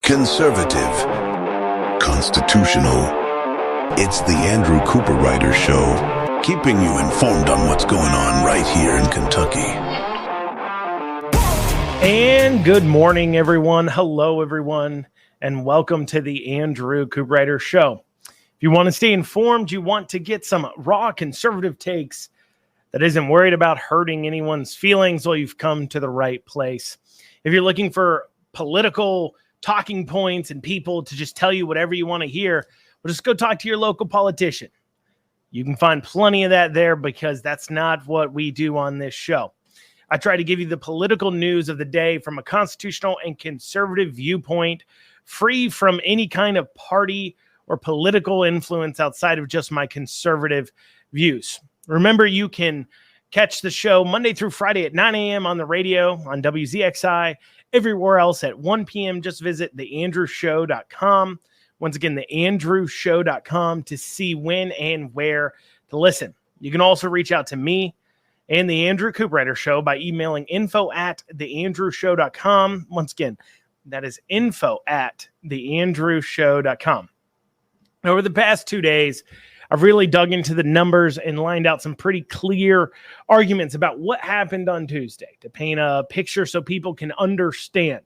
Conservative, constitutional. It's the Andrew Cooperrider Show, keeping you informed on what's going on right here in Kentucky. And good morning, everyone. Hello, everyone, and welcome to the Andrew Cooperrider Show. If you want to stay informed, you want to get some raw conservative takes that isn't worried about hurting anyone's feelings, well, you've come to the right place. If you're looking for political talking points and people to just tell you whatever you want to hear, well, just go talk to your local politician. You can find plenty of that there because that's not what we do on this show. I try to give you the political news of the day from a constitutional and conservative viewpoint, free from any kind of party or political influence outside of just my conservative views. Remember, you can catch the show Monday through Friday at 9 a.m. on the radio, on WZXI, everywhere else at 1 p.m. Just visit theandrewshow.com. Once again, theandrewshow.com to see when and where to listen. You can also reach out to me and the Andrew Cooperrider Show by emailing info@theandrewshow.com. Once again, that is info@theandrewshow.com. Over the past 2 days, I've really dug into the numbers and lined out some pretty clear arguments about what happened on Tuesday to paint a picture so people can understand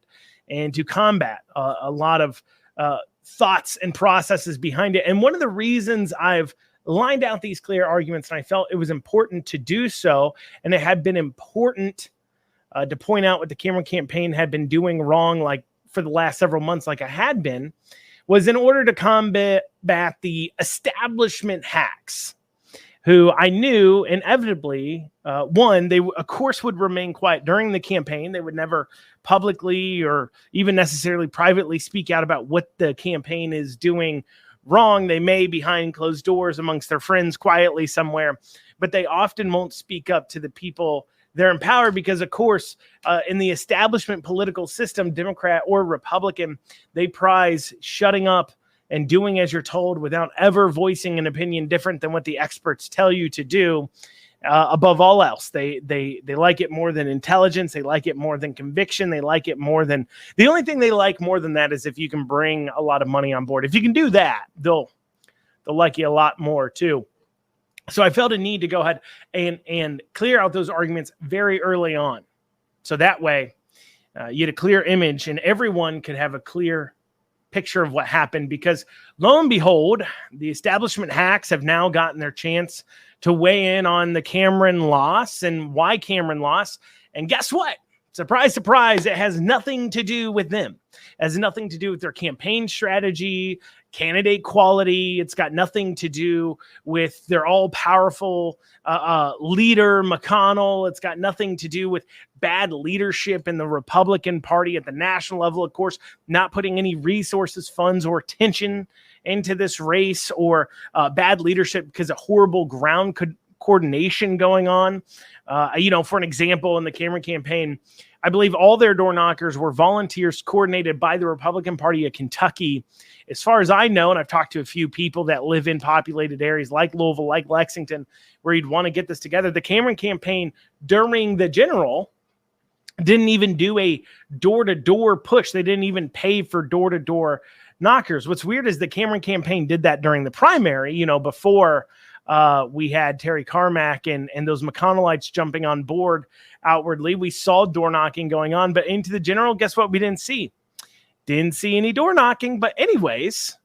and to combat a lot of thoughts and processes behind it. And one of the reasons I've lined out these clear arguments, and I felt it was important to do so, and it had been important to point out what the Cameron campaign had been doing wrong, like for the last several months, like I had been, was in order to combat the establishment hacks, who I knew inevitably, one, they of course would remain quiet during the campaign. They would never publicly or even necessarily privately speak out about what the campaign is doing wrong. They may behind closed doors amongst their friends quietly somewhere, but they often won't speak up to the people they're in power because, of course, in the establishment political system, Democrat or Republican, they prize shutting up and doing as you're told without ever voicing an opinion different than what the experts tell you to do. Above all else, they like it more than intelligence. They like it more than conviction. They like it more than the only thing they like more than that is if you can bring a lot of money on board. If you can do that, they'll like you a lot more too. So I felt a need to go ahead and clear out those arguments very early on. So that way you had a clear image and everyone could have a clear picture of what happened, because lo and behold, the establishment hacks have now gotten their chance to weigh in on the Cameron loss and why Cameron lost. And guess what? Surprise, surprise, it has nothing to do with them. It has nothing to do with their campaign strategy, candidate quality. It's got nothing to do with their all-powerful leader, McConnell. It's got nothing to do with bad leadership in the Republican Party at the national level, of course, not putting any resources, funds, or attention into this race, or bad leadership because of horrible ground coordination going on. For an example, in the Cameron campaign, I believe all their door knockers were volunteers coordinated by the Republican Party of Kentucky. As far as I know, and I've talked to a few people that live in populated areas like Louisville, like Lexington, where you'd want to get this together. The Cameron campaign during the general didn't even do a door-to-door push. They didn't even pay for door-to-door knockers. What's weird is the Cameron campaign did that during the primary, before we had Terry Carmack and those McConnellites jumping on board outwardly. We saw door knocking going on, but into the general, guess what? We didn't see any door knocking. But anyways,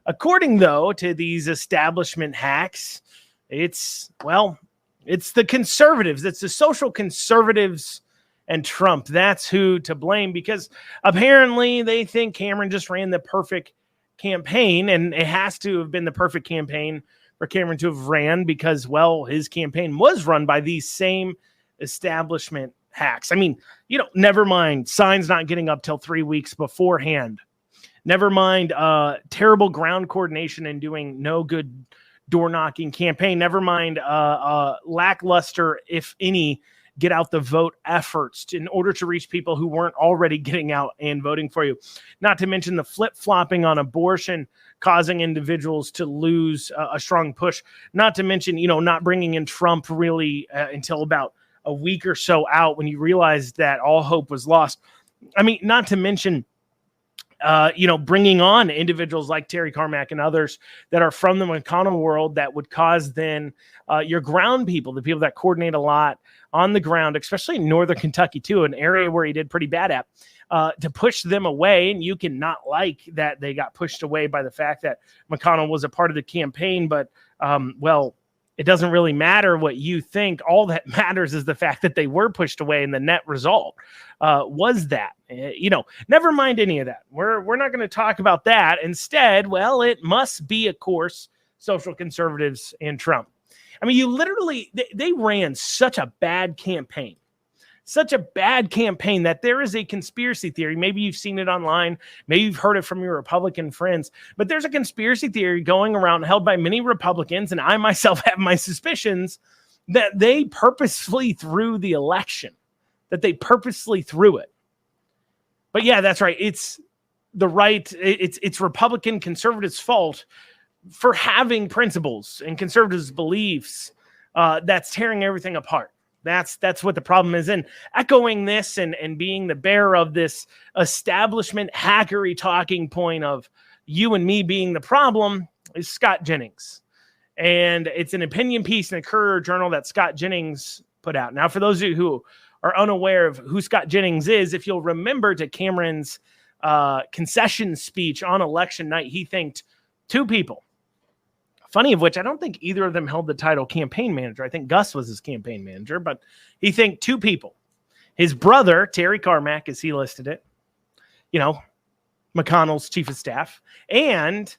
according though to these establishment hacks, it's the conservatives. It's the social conservatives and Trump. That's who to blame, because apparently they think Cameron just ran the perfect campaign, and it has to have been the perfect campaign for Cameron to have ran because, well, his campaign was run by these same establishment hacks. I mean, never mind signs not getting up till 3 weeks beforehand. Never mind terrible ground coordination and doing no good door knocking campaign. Never mind lackluster, if any, get out the vote efforts in order to reach people who weren't already getting out and voting for you. Not to mention the flip-flopping on abortion, causing individuals to lose a strong push. Not to mention, not bringing in Trump really until about a week or so out when you realized that all hope was lost. I mean, not to mention bringing on individuals like Terry Carmack and others that are from the McConnell world that would cause then your ground people, the people that coordinate a lot on the ground, especially in Northern Kentucky too, an area where he did pretty bad at, to push them away. And you can not like that they got pushed away by the fact that McConnell was a part of the campaign, but it doesn't really matter what you think. All that matters is the fact that they were pushed away, and the net result was that. Never mind any of that. We're not going to talk about that. Instead, well, it must be, of course, social conservatives and Trump. I mean, they ran such a bad campaign that there is a conspiracy theory. Maybe you've seen it online. Maybe you've heard it from your Republican friends, but there's a conspiracy theory going around held by many Republicans, and I myself have my suspicions that they purposefully threw the election, that they purposely threw it. But yeah, that's right. It's the right. It's Republican conservatives' fault for having principles and conservatives' beliefs that's tearing everything apart. That's what the problem is. And echoing this and being the bearer of this establishment hackery talking point of you and me being the problem is Scott Jennings. And it's an opinion piece in a Courier Journal that Scott Jennings put out. Now, for those of you who are unaware of who Scott Jennings is, if you'll remember to Cameron's concession speech on election night, he thanked two people. Funny of which, I don't think either of them held the title campaign manager. I think Gus was his campaign manager, but he thanked two people. His brother, Terry Carmack, as he listed it, McConnell's chief of staff, and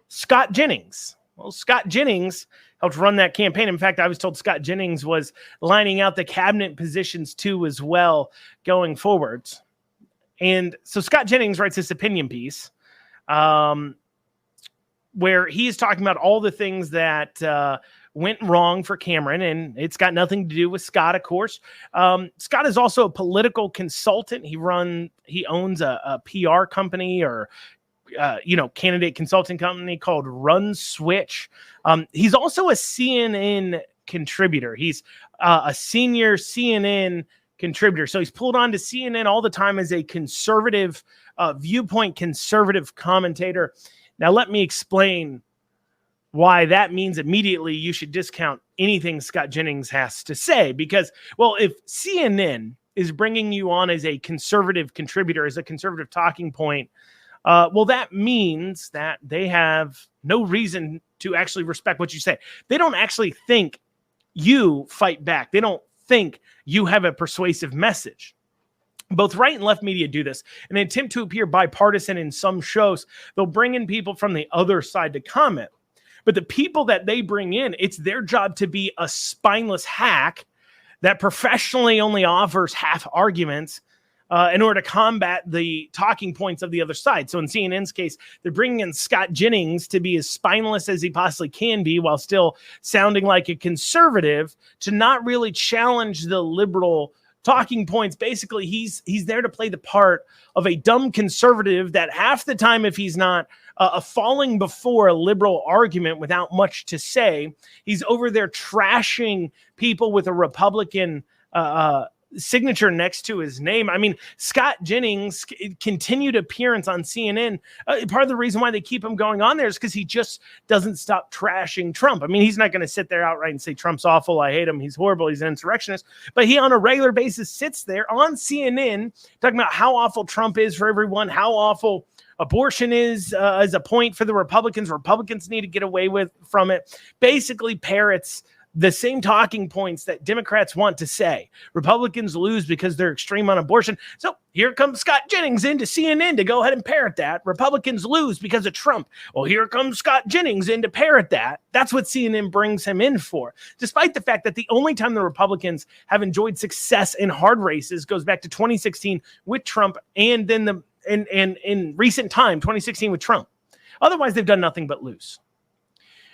Scott Jennings. Well, Scott Jennings helped run that campaign. In fact, I was told Scott Jennings was lining out the cabinet positions too as well going forwards. And so Scott Jennings writes this opinion piece where he's talking about all the things that went wrong for Cameron, and it's got nothing to do with Scott, of course. Scott is also a political consultant. He owns a PR company or candidate consulting company called Run Switch. He's also a CNN contributor. He's a senior CNN contributor. So he's pulled on to CNN all the time as a conservative viewpoint, conservative commentator. Now, let me explain why that means immediately you should discount anything Scott Jennings has to say. Because, well, if CNN is bringing you on as a conservative contributor, as a conservative talking point, well, that means that they have no reason to actually respect what you say. They don't actually think you fight back. They don't think you have a persuasive message. Both right and left media do this. In an attempt to appear bipartisan in some shows, they'll bring in people from the other side to comment. But the people that they bring in, it's their job to be a spineless hack that professionally only offers half arguments in order to combat the talking points of the other side. So in CNN's case, they're bringing in Scott Jennings to be as spineless as he possibly can be while still sounding like a conservative, to not really challenge the liberal talking points. Basically, he's there to play the part of a dumb conservative that half the time, if he's not falling before a liberal argument without much to say, he's over there trashing people with a Republican signature next to his name. I mean, Scott Jennings' continued appearance on CNN, part of the reason why they keep him going on there is because he just doesn't stop trashing Trump. I mean, he's not going to sit there outright and say Trump's awful, I hate him, he's horrible, he's an insurrectionist, but he on a regular basis sits there on CNN talking about how awful Trump is for everyone, how awful abortion is as a point for the Republicans. Republicans need to get away from it. Basically parrots the same talking points that Democrats want to say. Republicans lose because they're extreme on abortion. So here comes Scott Jennings into CNN to go ahead and parrot that. Republicans lose because of Trump. Well, here comes Scott Jennings in to parrot that. That's what CNN brings him in for. Despite the fact that the only time the Republicans have enjoyed success in hard races goes back to 2016 with Trump, and then in recent time, 2016 with Trump. Otherwise, they've done nothing but lose.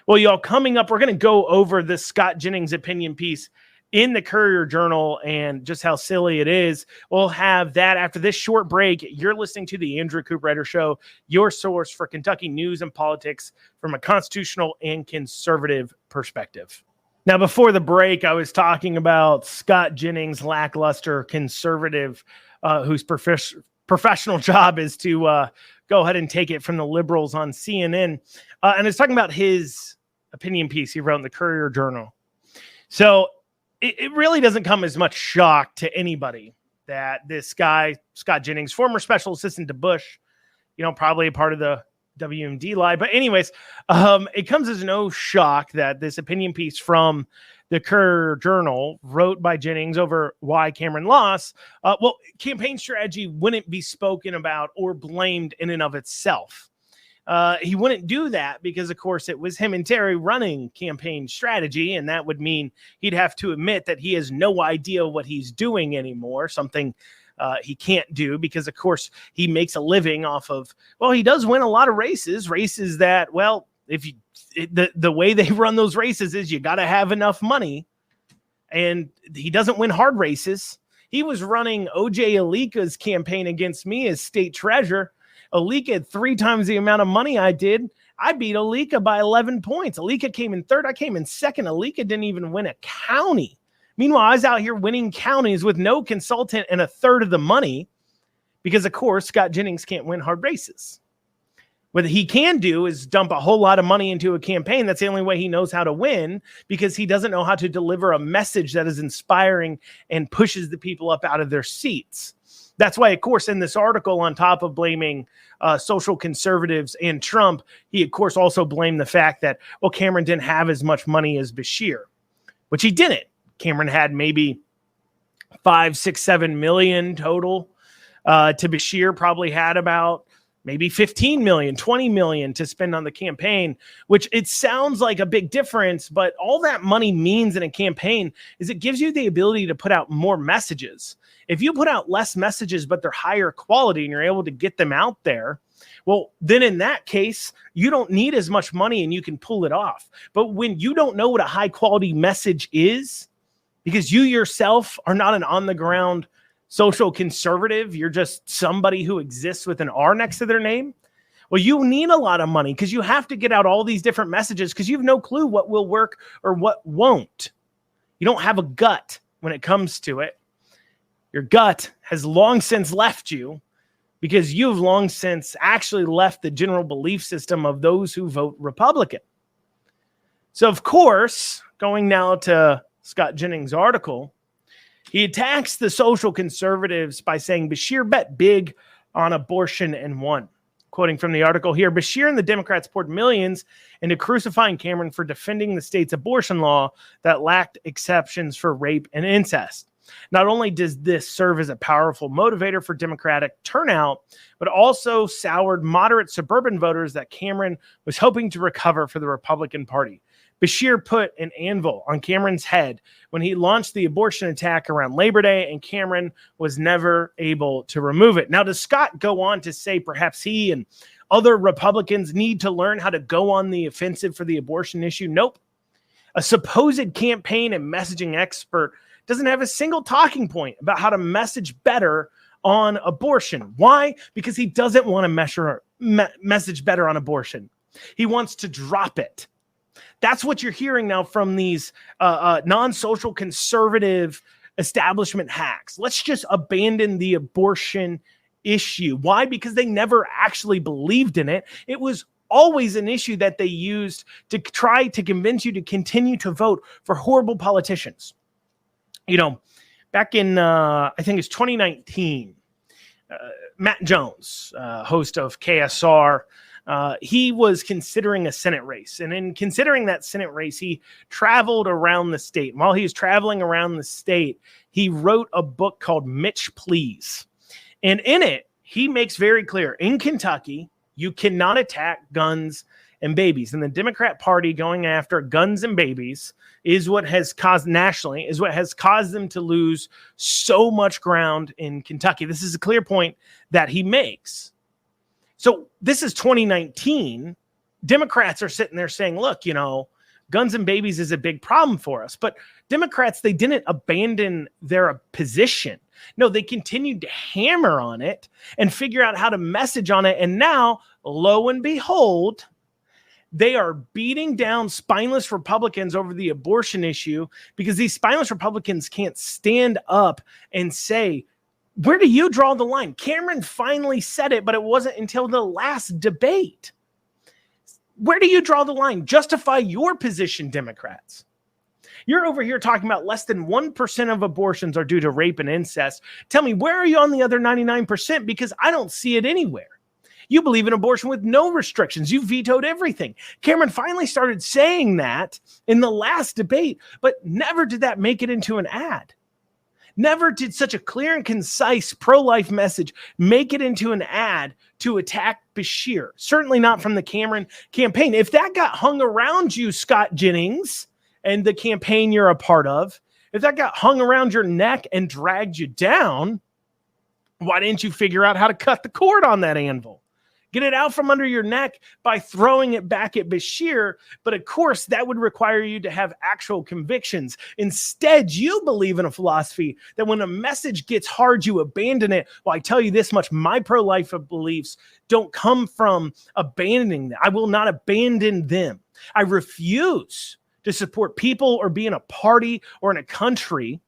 Well, y'all, coming up, we're going to go over this Scott Jennings opinion piece in the Courier Journal and just how silly it is. We'll have that after this short break. You're listening to the Andrew Cooperrider Show, your source for Kentucky news and politics from a constitutional and conservative perspective. Now, before the break, I was talking about Scott Jennings, lackluster conservative, whose professional job is to go ahead and take it from the liberals on CNN. And it's talking about his opinion piece he wrote in the Courier Journal. So it really doesn't come as much shock to anybody that this guy, Scott Jennings, former special assistant to Bush, probably a part of the WMD lie. But anyways, it comes as no shock that this opinion piece from the Courier Journal wrote by Jennings over why Cameron lost. Campaign strategy wouldn't be spoken about or blamed in and of itself. He wouldn't do that because, of course, it was him and Terry running campaign strategy, and that would mean he'd have to admit that he has no idea what he's doing anymore, something he can't do because, of course, he makes a living off of, he does win a lot of races that, the way they run those races is you got to have enough money, and he doesn't win hard races. He was running O.J. Alika's campaign against me as state treasurer. Alika had 3 times the amount of money I did. I beat Alika by 11 points. Alika came in third. I came in second. Alika didn't even win a county. Meanwhile, I was out here winning counties with no consultant and a third of the money because, of course, Scott Jennings can't win hard races. What he can do is dump a whole lot of money into a campaign. That's the only way he knows how to win because he doesn't know how to deliver a message that is inspiring and pushes the people up out of their seats. That's why, of course, in this article, on top of blaming social conservatives and Trump, he, of course, also blamed the fact that, Cameron didn't have as much money as Beshear, which he didn't. Cameron had maybe 5, 6, 7 million total. To Beshear probably had about maybe 15 million, 20 million to spend on the campaign, which it sounds like a big difference, but all that money means in a campaign is it gives you the ability to put out more messages. If you put out less messages, but they're higher quality and you're able to get them out there, then in that case, you don't need as much money and you can pull it off. But when you don't know what a high quality message is, because you yourself are not an on the ground social conservative, you're just somebody who exists with an R next to their name. You need a lot of money because you have to get out all these different messages because you have no clue what will work or what won't. You don't have a gut when it comes to it. Your gut has long since left you because you've long since actually left the general belief system of those who vote Republican. So, of course, going now to Scott Jennings' article, he attacks the social conservatives by saying Beshear bet big on abortion and won. Quoting from the article here, Beshear and the Democrats poured millions into crucifying Cameron for defending the state's abortion law that lacked exceptions for rape and incest. Not only does this serve as a powerful motivator for Democratic turnout, but also soured moderate suburban voters that Cameron was hoping to recover for the Republican Party. Beshear put an anvil on Cameron's head when he launched the abortion attack around Labor Day, and Cameron was never able to remove it. Now, does Scott go on to say perhaps he and other Republicans need to learn how to go on the offensive for the abortion issue? Nope. A supposed campaign and messaging expert doesn't have a single talking point about how to message better on abortion. Why? Because he doesn't want to message better on abortion. He wants to drop it. That's what you're hearing now from these non-social conservative establishment hacks. Let's just abandon the abortion issue. Why? Because they never actually believed in it. It was always an issue that they used to try to convince you to continue to vote for horrible politicians. Back in, I think it's 2019, Matt Jones, host of KSR, he was considering a Senate race. And in considering that Senate race, he traveled around the state. And while he was traveling around the state, he wrote a book called Mitch Please. And in it, he makes very clear, in Kentucky, you cannot attack guns and babies. And the Democrat Party going after guns and babies is what has caused them to lose so much ground in Kentucky. This is a clear point that he makes. So this is 2019. Democrats are sitting there saying, look, guns and babies is a big problem for us. But Democrats, they didn't abandon their position. No, they continued to hammer on it and figure out how to message on it. And now, lo and behold, they are beating down spineless Republicans over the abortion issue because these spineless Republicans can't stand up and say, Where do you draw the line? Cameron finally said it, but it wasn't until the last debate. Where do you draw the line? Justify your position, Democrats. You're over here talking about less than 1% of abortions are due to rape and incest. Tell me, where are you on the other 99%? Because I don't see it anywhere. You believe in abortion with no restrictions. You vetoed everything. Cameron finally started saying that in the last debate, but never did that make it into an ad. Never did such a clear and concise pro-life message make it into an ad to attack Beshear. Certainly not from the Cameron campaign. If that got hung around you, Scott Jennings, and the campaign you're a part of, if that got hung around your neck and dragged you down, why didn't you figure out how to cut the cord on that anvil? Get it out from under your neck by throwing it back at Beshear. But of course, that would require you to have actual convictions. Instead, you believe in a philosophy that when a message gets hard, you abandon it. Well, I tell you this much, my pro-life beliefs don't come from abandoning them. I will not abandon them. I refuse to support people or be in a party or in a country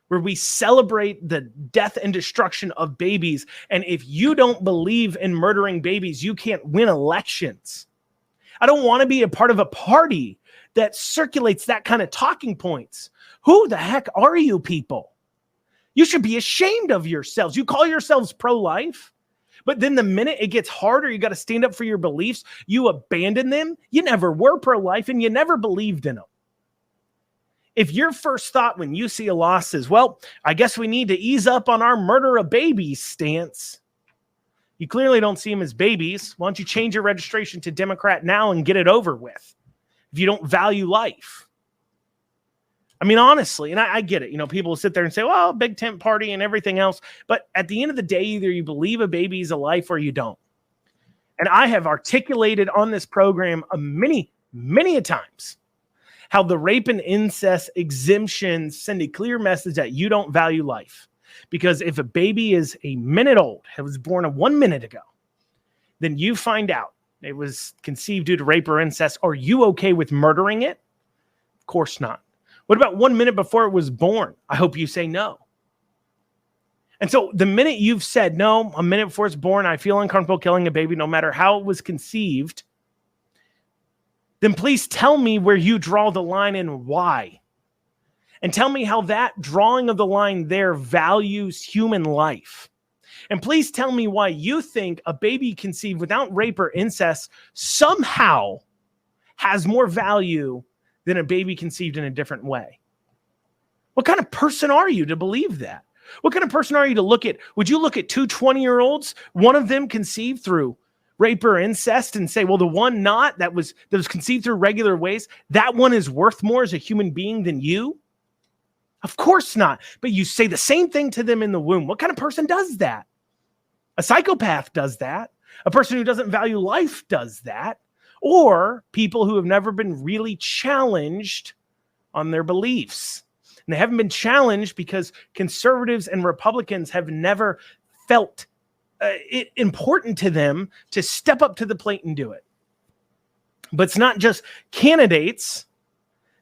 where we celebrate the death and destruction of babies. And if you don't believe in murdering babies, you can't win elections. I don't want to be a part of a party that circulates that kind of talking points. Who the heck are you people? You should be ashamed of yourselves. You call yourselves pro-life, but then the minute it gets harder, you got to stand up for your beliefs, you abandon them. You never were pro-life and you never believed in them. If your first thought when you see a loss is, well, I guess we need to ease up on our murder of babies stance, you clearly don't see them as babies. Why don't you change your registration to Democrat now and get it over with if you don't value life? I mean, honestly, and I get it. You know, people will sit there and say, well, big tent party and everything else. But at the end of the day, either you believe a baby is a life or you don't. And I have articulated on this program many a times how the rape and incest exemptions send a clear message that you don't value life. Because if a baby is a minute old, it was born 1 minute ago, then you find out it was conceived due to rape or incest. Are you okay with murdering it? Of course not. What about 1 minute before it was born? I hope you say no. And so the minute you've said, no, a minute before it's born, I feel uncomfortable killing a baby no matter how it was conceived, then please tell me where you draw the line and why. And tell me how that drawing of the line there values human life. And please tell me why you think a baby conceived without rape or incest somehow has more value than a baby conceived in a different way. What kind of person are you to believe that? What kind of person are you to look at? Would you look at two 20-year-olds, one of them conceived through rape or incest, and say, well, the one that was conceived through regular ways, that one is worth more as a human being than you? Of course not. But you say the same thing to them in the womb. What kind of person does that? A psychopath does that. A person who doesn't value life does that. Or people who have never been really challenged on their beliefs. And they haven't been challenged because conservatives and Republicans have never felt it important to them to step up to the plate and do it. But it's not just candidates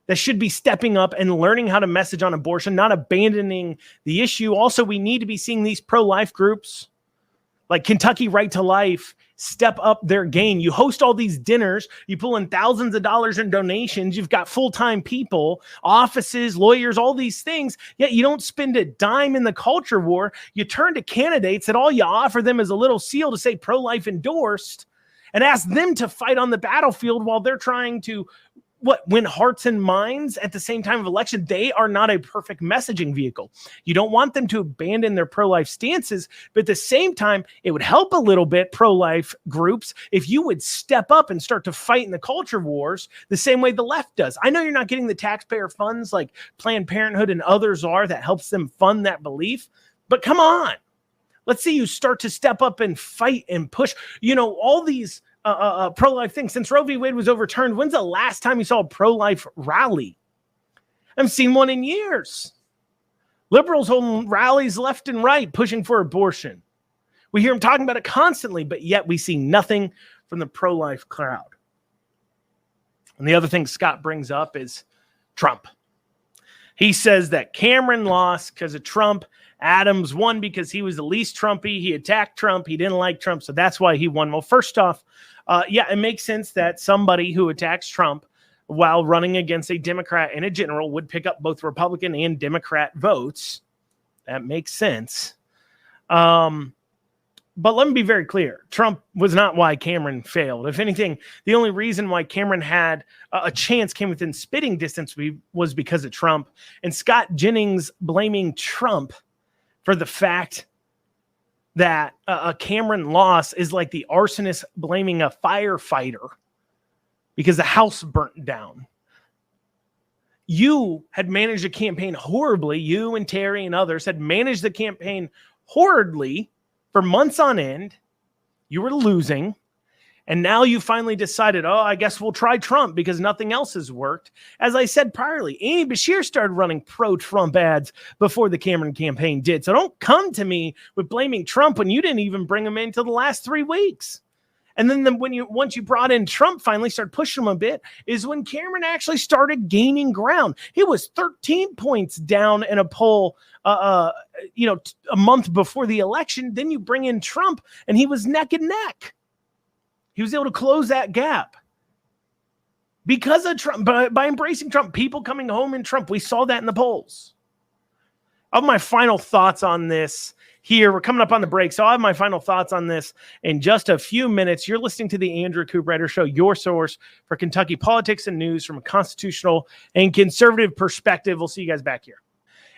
that should be stepping up and learning how to message on abortion, not abandoning the issue. Also, we need to be seeing these pro-life groups like Kentucky Right to Life step up their game. You host all these dinners, you pull in thousands of dollars in donations, you've got full-time people, offices, lawyers, all these things, yet you don't spend a dime in the culture war. You turn to candidates that all you offer them is a little seal to say pro-life endorsed and ask them to fight on the battlefield while they're trying to win hearts and minds at the same time of election. They are not a perfect messaging vehicle. You don't want them to abandon their pro-life stances, but at the same time, it would help a little bit, pro-life groups, if you would step up and start to fight in the culture wars the same way the left does. I know you're not getting the taxpayer funds like Planned Parenthood and others are that helps them fund that belief, but come on. Let's see you start to step up and fight and push. You know, all these pro-life things. Since Roe v. Wade was overturned, when's the last time you saw a pro-life rally? I haven't seen one in years. Liberals holding rallies left and right, pushing for abortion. We hear them talking about it constantly, but yet we see nothing from the pro-life crowd. And the other thing Scott brings up is Trump. He says that Cameron lost because of Trump Adams won because he was the least Trumpy. He attacked Trump. He didn't like Trump, so that's why he won. Well, first off, yeah, it makes sense that somebody who attacks Trump while running against a Democrat in a general would pick up both Republican and Democrat votes. That makes sense. But let me be very clear. Trump was not why Cameron failed. If anything, the only reason why Cameron had a chance, came within spitting distance, was because of Trump. And Scott Jennings blaming Trump for the fact that a Cameron loss is like the arsonist blaming a firefighter because the house burnt down. You had managed a campaign horribly. You and Terry and others had managed the campaign horribly for months on end. You were losing. And now you finally decided, oh, I guess we'll try Trump because nothing else has worked. As I said priorly, Amy Beshear started running pro-Trump ads before the Cameron campaign did. So don't come to me with blaming Trump when you didn't even bring him into the last 3 weeks. And then once you brought in Trump, finally started pushing him a bit, is when Cameron actually started gaining ground. He was 13 points down in a poll, a month before the election. Then you bring in Trump, and he was neck and neck. He was able to close that gap because of Trump, by embracing Trump, people coming home in Trump. We saw that in the polls. I have my final thoughts on this here. We're coming up on the break, so I have my final thoughts on this in just a few minutes. You're listening to the Andrew Cooperrider Show, your source for Kentucky politics and news from a constitutional and conservative perspective. We'll see you guys back here.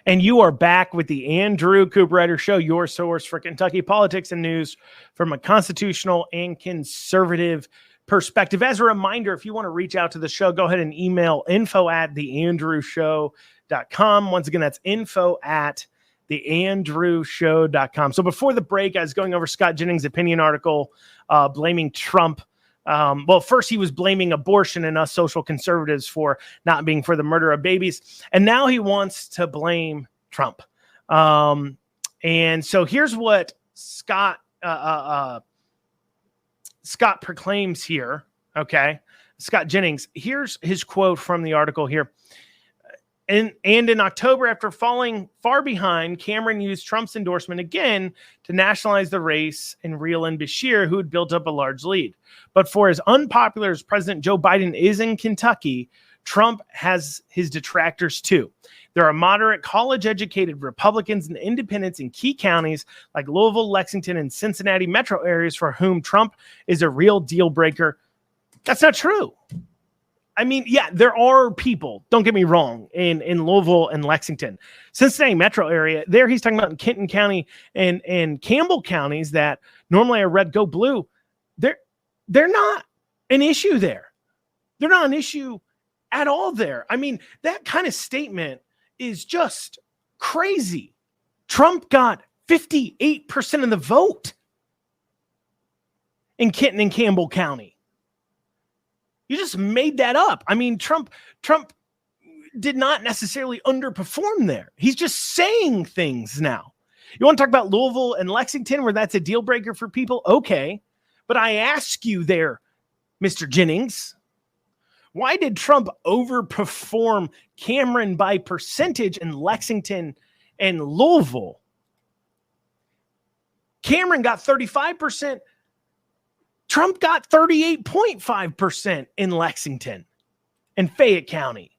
And you are back with the Andrew Cooperrider Show, your source for Kentucky politics and news from a constitutional and conservative perspective. As a reminder, if you want to reach out to the show, go ahead and email info@theandrewshow.com. Once again, that's info@theandrewshow.com. So before the break, I was going over Scott Jennings' opinion article blaming Trump. Well, first he was blaming abortion and us social conservatives for not being for the murder of babies. And now he wants to blame Trump. And so here's what Scott proclaims here. Okay. Scott Jennings, here's his quote from the article here. And in October, after falling far behind, Cameron used Trump's endorsement again to nationalize the race and reel in Beshear, who had built up a large lead. But for as unpopular as President Joe Biden is in Kentucky, Trump has his detractors too. There are moderate, college-educated Republicans and independents in key counties like Louisville, Lexington, and Cincinnati metro areas for whom Trump is a real deal breaker. That's not true. I mean, yeah, there are people, don't get me wrong, in Louisville and Lexington. Cincinnati metro area, there he's talking about in Kenton County and Campbell counties that normally are red, go blue. They're not an issue there. They're not an issue at all there. I mean, that kind of statement is just crazy. Trump got 58% of the vote in Kenton and Campbell County. You just made that up. I mean, Trump did not necessarily underperform there. He's just saying things now. You want to talk about Louisville and Lexington where that's a deal breaker for people? Okay. But I ask you there, Mr. Jennings, why did Trump overperform Cameron by percentage in Lexington and Louisville? Cameron got 35%. Trump got 38.5% in Lexington and Fayette County.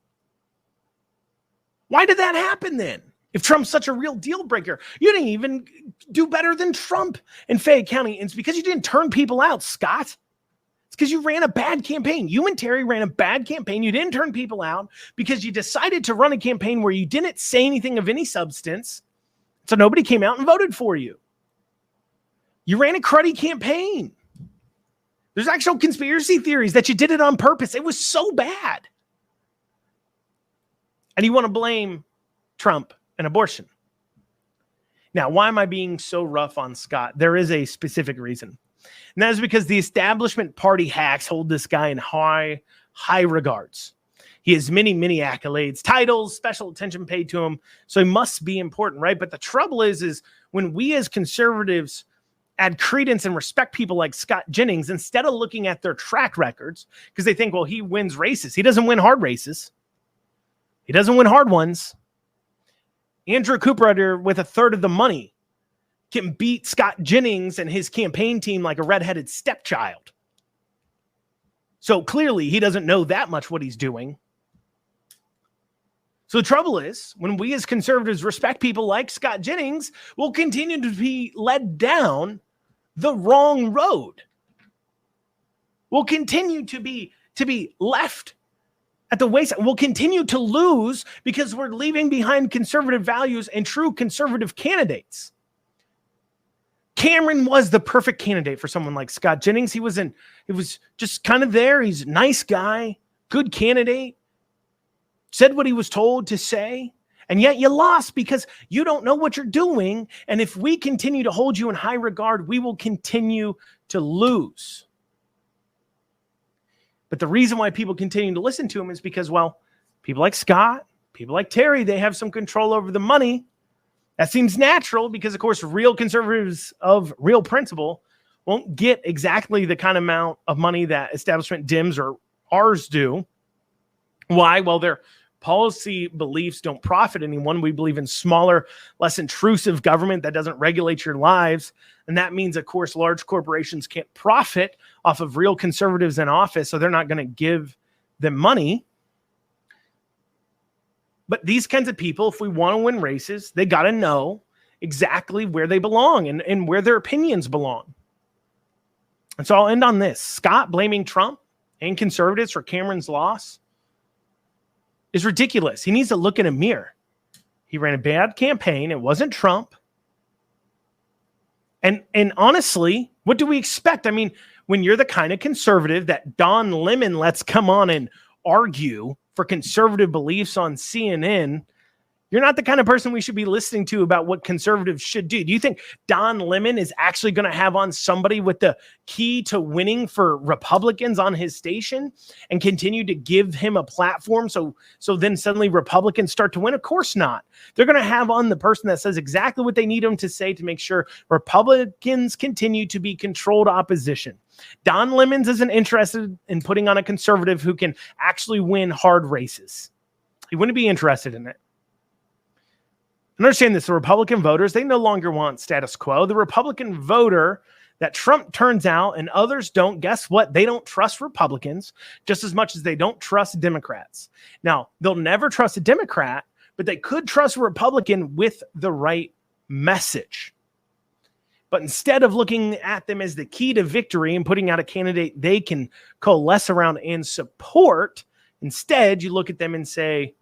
Why did that happen then? If Trump's such a real deal breaker, you didn't even do better than Trump in Fayette County. And it's because you didn't turn people out, Scott. It's because you ran a bad campaign. You and Terry ran a bad campaign. You didn't turn people out because you decided to run a campaign where you didn't say anything of any substance. So nobody came out and voted for you. You ran a cruddy campaign. There's actual conspiracy theories that you did it on purpose. It was so bad. And you want to blame Trump and abortion. Now, why am I being so rough on Scott? There is a specific reason. And that is because the establishment party hacks hold this guy in high regards. He has many, many accolades, titles, special attention paid to him. So he must be important, right? But the trouble is when we as conservatives add credence and respect people like Scott Jennings, instead of looking at their track records, because they think, well, he wins races. He doesn't win hard races. He doesn't win hard ones. Andrew Cooperrider, with a third of the money, can beat Scott Jennings and his campaign team like a redheaded stepchild. So clearly he doesn't know that much what he's doing. So the trouble is, when we as conservatives respect people like Scott Jennings, we'll continue to be led down the wrong road. We'll continue to be left at the wayside. We'll continue to lose because we're leaving behind conservative values and true conservative candidates. Cameron was the perfect candidate for someone like Scott Jennings. He was just kind of there. He's a nice guy, good candidate, said what he was told to say, and yet you lost because you don't know what you're doing. And if we continue to hold you in high regard, we will continue to lose. But the reason why people continue to listen to him is because, well, people like Scott, people like Terry, they have some control over the money. That seems natural because, of course, real conservatives of real principle won't get exactly the kind of amount of money that establishment Dems or ours do. Why? Well, their policy beliefs don't profit anyone. We believe in smaller, less intrusive government that doesn't regulate your lives. And that means, of course, large corporations can't profit off of real conservatives in office, so they're not going to give them money. But these kinds of people, if we want to win races, they got to know exactly where they belong and where their opinions belong. And so I'll end on this. Scott blaming Trump and conservatives for Cameron's loss is ridiculous. He needs to look in a mirror. He ran a bad campaign. It wasn't Trump. And honestly, what do we expect? I mean, when you're the kind of conservative that Don Lemon lets come on and argue for conservative beliefs on CNN, you're not the kind of person we should be listening to about what conservatives should do. Do you think Don Lemon is actually going to have on somebody with the key to winning for Republicans on his station and continue to give him a platform so then suddenly Republicans start to win? Of course not. They're going to have on the person that says exactly what they need him to say to make sure Republicans continue to be controlled opposition. Don Lemon isn't interested in putting on a conservative who can actually win hard races. He wouldn't be interested in it. Understand this, the Republican voters, they no longer want status quo. The Republican voter that Trump turns out and others don't, guess what? They don't trust Republicans just as much as they don't trust Democrats. Now, they'll never trust a Democrat, but they could trust a Republican with the right message. But instead of looking at them as the key to victory and putting out a candidate they can coalesce around and support, instead you look at them and say,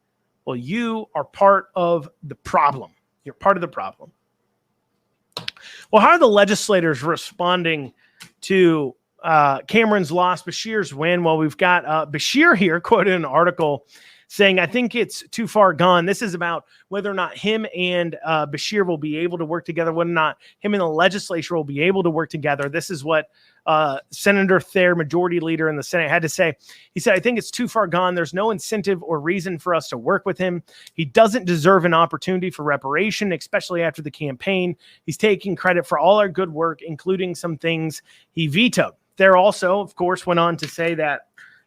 well, you are part of the problem. You're part of the problem. Well, how are the legislators responding to Cameron's loss, Beshear's win? Well, we've got Beshear here quoted an article saying, I think it's too far gone. This is about whether or not him and Beshear will be able to work together, whether or not him and the legislature will be able to work together. This is what Senator Thayer, majority leader in the Senate, had to say. He said, I think it's too far gone. There's no incentive or reason for us to work with him. He doesn't deserve an opportunity for reparation, especially after the campaign. He's taking credit for all our good work, including some things he vetoed. Thayer also, of course, went on to say that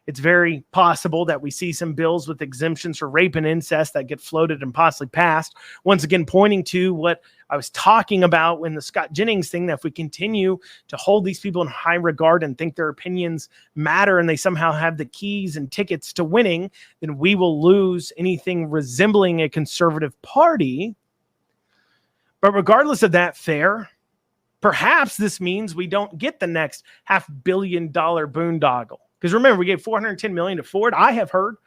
it's very possible that we see some bills with exemptions for rape and incest that get floated and possibly passed. Once again, pointing to what I was talking about when the Scott Jennings thing, that if we continue to hold these people in high regard and think their opinions matter and they somehow have the keys and tickets to winning, then we will lose anything resembling a conservative party. But regardless of that, Thayer, perhaps this means we don't get the next $500 million boondoggle. Because remember, we gave $410 million to Ford. I have heard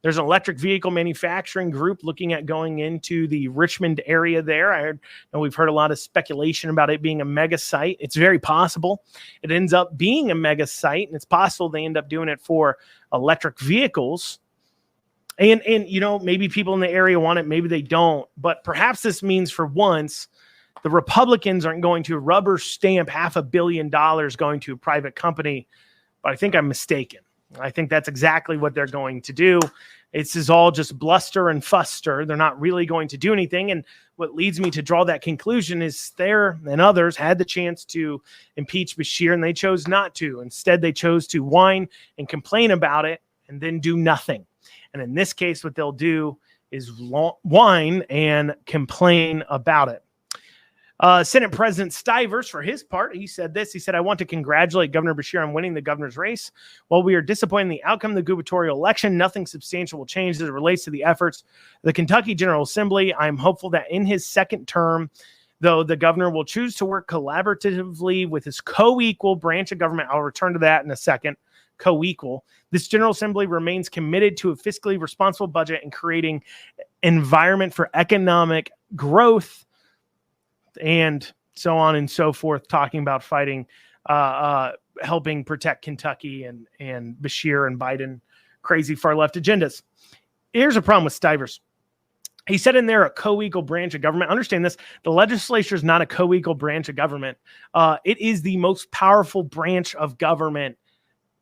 there's an electric vehicle manufacturing group looking at going into the Richmond area there. We've heard a lot of speculation about it being a mega site. It's very possible it ends up being a mega site, and it's possible they end up doing it for electric vehicles. And you know, maybe people in the area want it, maybe they don't. But perhaps this means for once, the Republicans aren't going to rubber stamp $500 million going to a private company. But I think I'm mistaken. I think that's exactly what they're going to do. This is all just bluster and fuster. They're not really going to do anything. And what leads me to draw that conclusion is Thayer and others had the chance to impeach Beshear, and they chose not to. Instead, they chose to whine and complain about it and then do nothing. And in this case, what they'll do whine and complain about it. Senate President Stivers, for his part, he said this. He said, I want to congratulate Governor Beshear on winning the governor's race. While we are disappointed in the outcome of the gubernatorial election, nothing substantial will change as it relates to the efforts of the Kentucky General Assembly. I'm hopeful that in his second term, though, the governor will choose to work collaboratively with his co-equal branch of government. I'll return to that in a second. Co-equal. This General Assembly remains committed to a fiscally responsible budget and creating environment for economic growth, and so on and so forth, talking about fighting, helping protect Kentucky and Beshear and Biden, crazy far left agendas. Here's a problem with Stivers. He said in there a co-equal branch of government. Understand this, the legislature is not a co-equal branch of government. It is the most powerful branch of government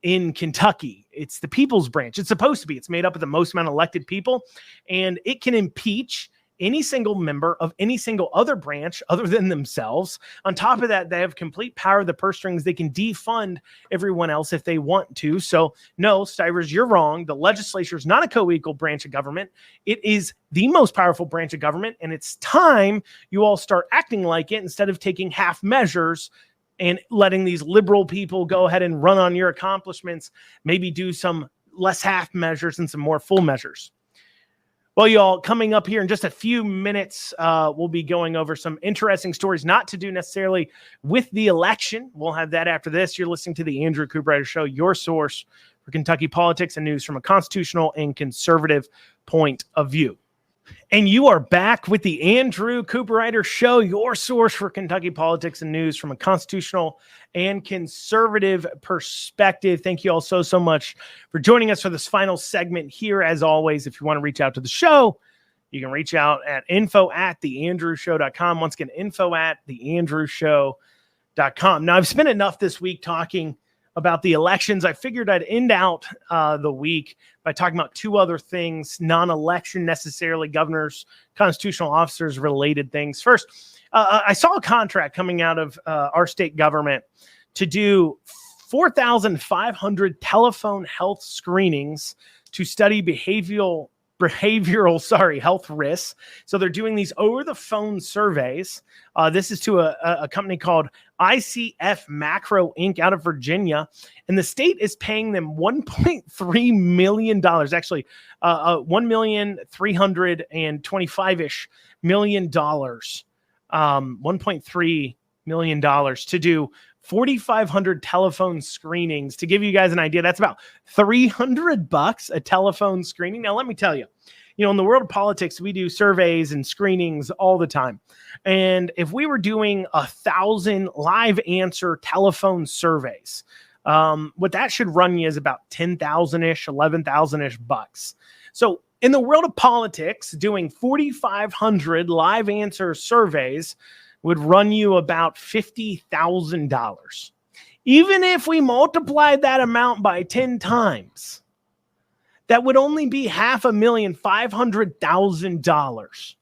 in Kentucky. It's the people's branch. It's supposed to be. It's made up of the most amount of elected people, and it can impeach any single member of any single other branch other than themselves. On top of that, they have complete power of the purse strings. They can defund everyone else if they want to. So no, Stivers, you're wrong. The legislature is not a co-equal branch of government. It is the most powerful branch of government, and it's time you all start acting like it instead of taking half measures and letting these liberal people go ahead and run on your accomplishments, maybe do some less half measures and some more full measures. Well, y'all, coming up here in just a few minutes, we'll be going over some interesting stories, not to do necessarily with the election. We'll have that after this. You're listening to the Andrew Cooperrider Show, your source for Kentucky politics and news from a constitutional and conservative point of view. And you are back with the Andrew Cooperrider Show, your source for Kentucky politics and news from a constitutional and conservative perspective. Thank you all so much for joining us for this final segment here. As always, if you want to reach out to the show, you can reach out at info@theandrewshow.com. Once again, info@theandrewshow.com. Now, I've spent enough this week talking about the elections. I figured I'd end out the week by talking about two other things, non-election necessarily, governors, constitutional officers related things. First, I saw a contract coming out of our state government to do 4,500 telephone health screenings to study behavioral health risks. So they're doing these over the phone surveys. This is to a company called ICF Macro Inc. out of Virginia, and the state is paying them $1.3 million, actually $1,325-ish million, $1.3 million to do 4,500 telephone screenings. To give you guys an idea, that's about $300 a telephone screening. Now, let me tell you, in the world of politics, we do surveys and screenings all the time. And if we were doing 1,000 live answer telephone surveys, what that should run you is about 10,000-ish, 11,000-ish bucks. So in the world of politics, doing 4,500 live answer surveys would run you about $50,000. Even if we multiplied that amount by 10 times, that would only be $550,000.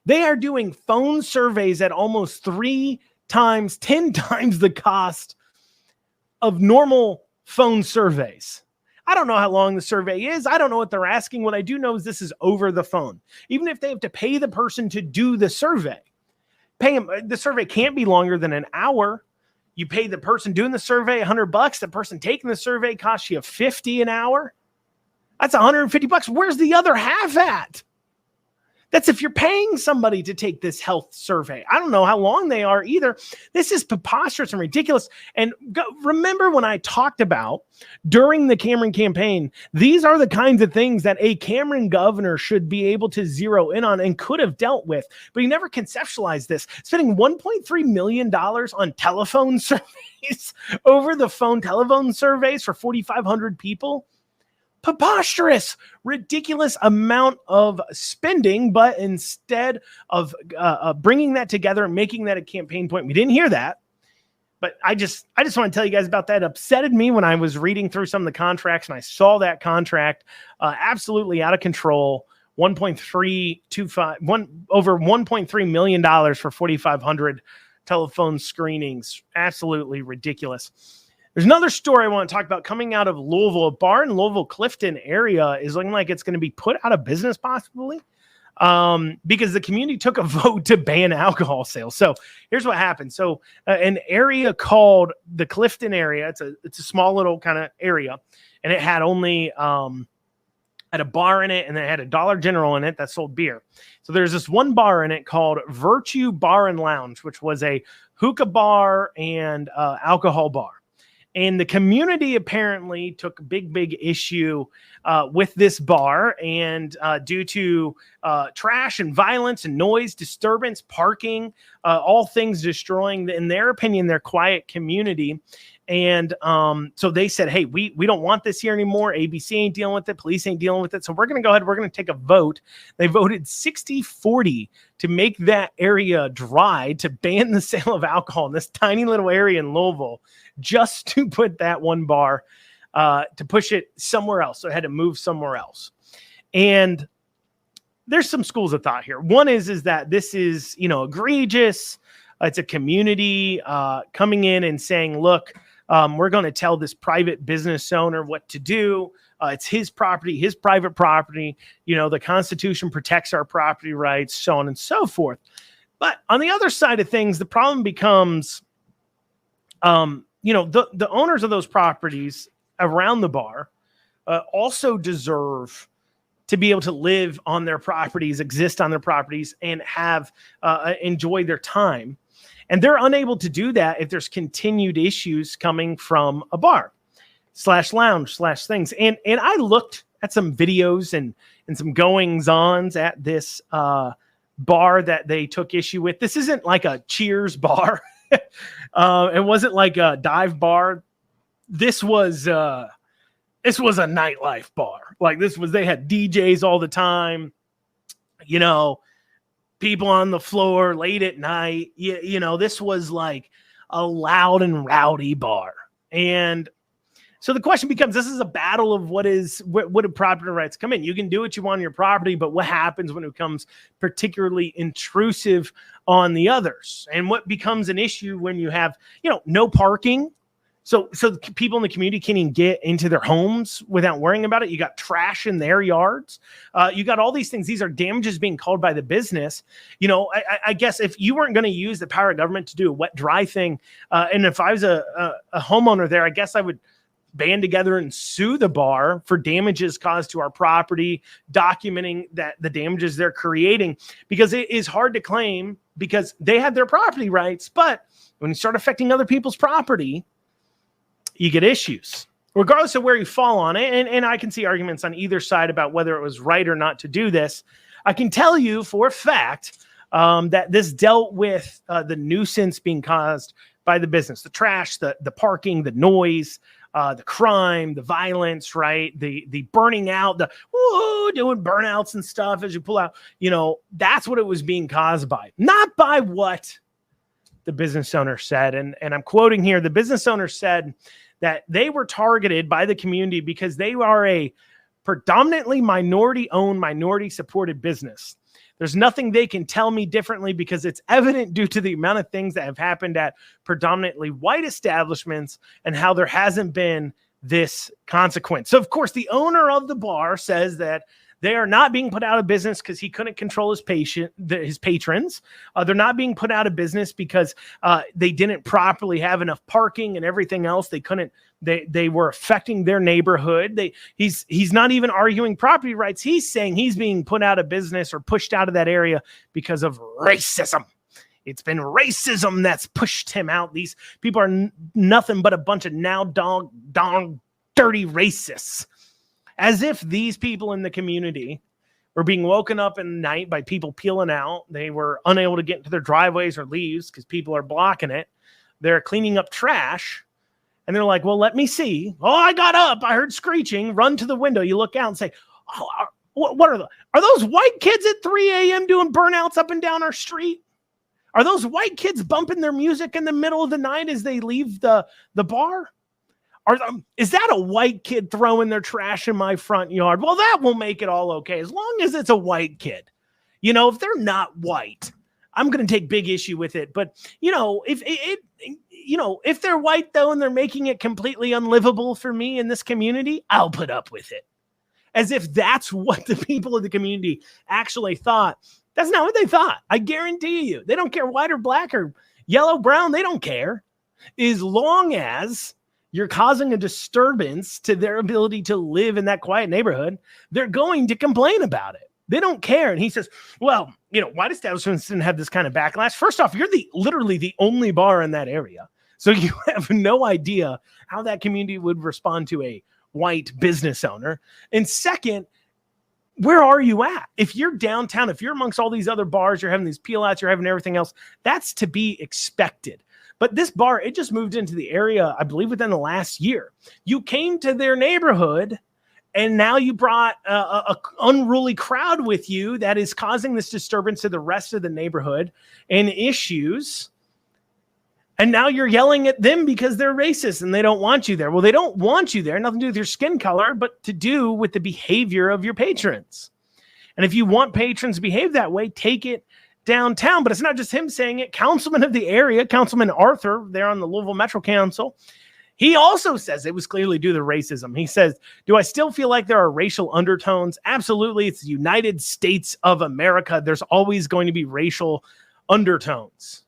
They are doing phone surveys at almost 10 times the cost of normal phone surveys. I don't know how long the survey is. I don't know what they're asking. What I do know is this is over the phone. Even if they have to pay the person to do the survey, pay them. The survey can't be longer than an hour. You pay the person doing the survey $100. The person taking the survey costs you $50 an hour. That's $150. Where's the other half at? That's if you're paying somebody to take this health survey. I don't know how long they are either. This is preposterous and ridiculous. And remember when I talked about during the Cameron campaign, these are the kinds of things that a Cameron governor should be able to zero in on and could have dealt with. But he never conceptualized this. Spending $1.3 million on telephone surveys, over the phone telephone surveys for 4,500 people. Preposterous, ridiculous amount of spending, but instead of bringing that together and making that a campaign point, we didn't hear that. But I just want to tell you guys about that. It upsetted me when I was reading through some of the contracts and I saw that contract absolutely out of control. Over $1.3 million for 4,500 telephone screenings. Absolutely ridiculous. There's another story I want to talk about coming out of Louisville. A bar in Louisville, Clifton area is looking like it's going to be put out of business possibly because the community took a vote to ban alcohol sales. So here's what happened. So an area called the Clifton area, it's a small little kind of area, and it had only had a bar in it, and then it had a Dollar General in it that sold beer. So there's this one bar in it called Virtue Bar and Lounge, which was a hookah bar and alcohol bar. And the community apparently took a big issue with this bar, and due to trash and violence and noise, disturbance, parking, all things destroying, in their opinion, their quiet community. And so they said, hey, we don't want this here anymore. ABC ain't dealing with it. Police ain't dealing with it. So we're going to go ahead. We're going to take a vote. They voted 60-40 to make that area dry, to ban the sale of alcohol in this tiny little area in Louisville, just to put that one bar, to push it somewhere else. So it had to move somewhere else. And there's some schools of thought here. One is that this is, egregious. It's a community coming in and saying, look, we're going to tell this private business owner what to do. It's his property, his private property. The Constitution protects our property rights, so on and so forth. But on the other side of things, the problem becomes, the owners of those properties around the bar also deserve to be able to live on their properties, exist on their properties, and have enjoy their time. And they're unable to do that if there's continued issues coming from a bar / lounge / things. And I looked at some videos and some goings-ons at this bar that they took issue with. This isn't like a Cheers bar. It wasn't like a dive bar. This was a nightlife bar. Like they had DJs all the time, people on the floor late at night. This was like a loud and rowdy bar. And so the question becomes, this is a battle of what do property rights come in? You can do what you want on your property, but what happens when it becomes particularly intrusive on the others? And what becomes an issue when you have, no parking? So people in the community can't even get into their homes without worrying about it. You got trash in their yards. You got all these things. These are damages being called by the business. I guess if you weren't going to use the power of government to do a wet, dry thing, and if I was a homeowner there, I guess I would band together and sue the bar for damages caused to our property, documenting that the damages they're creating, because it is hard to claim because they have their property rights. But when you start affecting other people's property, you get issues, regardless of where you fall on it. And I can see arguments on either side about whether it was right or not to do this. I can tell you for a fact that this dealt with the nuisance being caused by the business, the trash, the parking, the noise, the crime, the violence, right? The burning out, doing burnouts and stuff as you pull out, that's what it was being caused by, not by what the business owner said. And I'm quoting here, the business owner said that they were targeted by the community because they are a predominantly minority-owned, minority-supported business. There's nothing they can tell me differently because it's evident due to the amount of things that have happened at predominantly white establishments and how there hasn't been this consequence. So, of course, the owner of the bar says that they are not being put out of business because he couldn't control his patrons. They're not being put out of business because they didn't properly have enough parking and everything else. They couldn't. They were affecting their neighborhood. He's not even arguing property rights. He's saying he's being put out of business or pushed out of that area because of racism. It's been racism that's pushed him out. These people are nothing but a bunch of now dog dirty racists. As if these people in the community were being woken up in the night by people peeling out. They were unable to get into their driveways or leaves because people are blocking it. They're cleaning up trash. And they're like, well, let me see. Oh, I got up. I heard screeching. Run to the window. You look out and say, oh, what are those white kids at 3 a.m. doing burnouts up and down our street? Are those white kids bumping their music in the middle of the night as they leave the bar? Is that a white kid throwing their trash in my front yard? Well, that will make it all okay as long as it's a white kid. If they're not white, I'm going to take big issue with it. But, if if they're white, though, and they're making it completely unlivable for me in this community, I'll put up with it. As if that's what the people of the community actually thought. That's not what they thought. I guarantee you. They don't care white or black or yellow, brown. They don't care. As long as you're causing a disturbance to their ability to live in that quiet neighborhood, they're going to complain about it. They don't care. And he says, well, white establishments didn't have this kind of backlash. First off, you're literally the only bar in that area. So you have no idea how that community would respond to a white business owner. And second, where are you at? If you're downtown, if you're amongst all these other bars, you're having these peel outs, you're having everything else, that's to be expected. But this bar, it just moved into the area, I believe, within the last year. You came to their neighborhood, and now you brought a unruly crowd with you that is causing this disturbance to the rest of the neighborhood and issues. And now you're yelling at them because they're racist and they don't want you there. Well, they don't want you there. Nothing to do with your skin color, but to do with the behavior of your patrons. And if you want patrons to behave that way, take it downtown. But it's not just him saying it. Councilman of the area, Councilman Arthur, there on the Louisville Metro Council, he also says it was clearly due to racism. He says, do I still feel like there are racial undertones? Absolutely. It's the United States of America. There's always going to be racial undertones.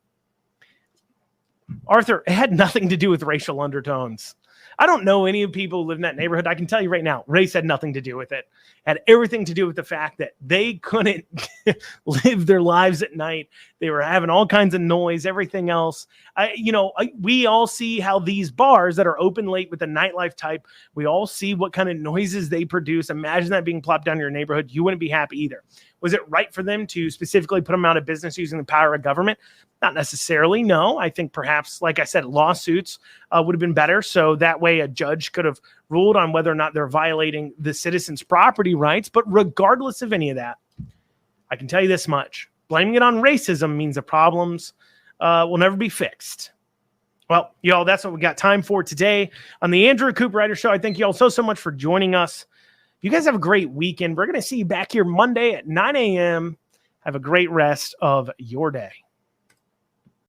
Arthur, it had nothing to do with racial undertones. I don't know any of the people who live in that neighborhood. I can tell you right now, race had nothing to do with it. It had everything to do with the fact that they couldn't live their lives at night. They were having all kinds of noise, everything else. We all see how these bars that are open late with the nightlife type, we all see what kind of noises they produce. Imagine that being plopped down in your neighborhood. You wouldn't be happy either. Was it right for them to specifically put them out of business using the power of government? Not necessarily, no. I think perhaps, like I said, lawsuits would have been better. So that way a judge could have ruled on whether or not they're violating the citizens' property rights. But regardless of any of that, I can tell you this much. Blaming it on racism means the problems will never be fixed. Well, y'all, that's what we got time for today on the Andrew Cooperrider Show. I thank you all so much for joining us. You guys have a great weekend. We're going to see you back here Monday at 9 a.m. Have a great rest of your day.